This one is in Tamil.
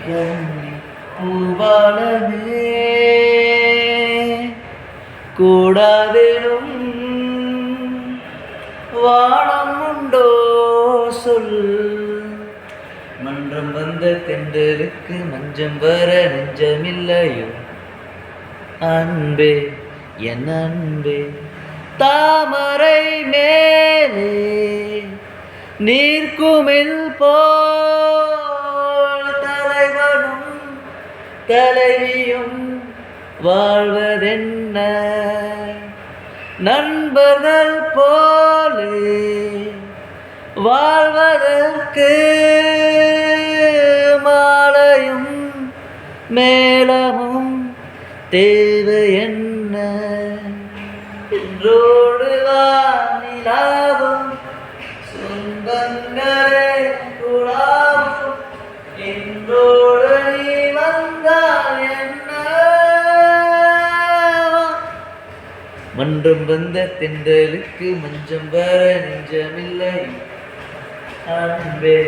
கண்ணி பூவாளமே கூடாதெனும் வானம் உண்டோ சொல். மன்றம் வந்த தென்றலுக்கு மஞ்சம் வர நெஞ்சமில்லையோ அன்பே என் அன்பே. தாமரை மேலே நீர்க்குமிழ் போல் தலைவனும் தலைவியும் வாழ்வதென்ன நண்பர்கள் போலே வாழ்வதற்கு மாலையும் மேளமும் தேவை என்ன. என்றோடுதான் நிலாவும் சொந்தங்களே குழாவும் என்றோடு நீ வந்தால் என்ன. மன்றம் வந்த தென்றலுக்கு மஞ்சம் வர நெஞ்சமில்லை அன்பே.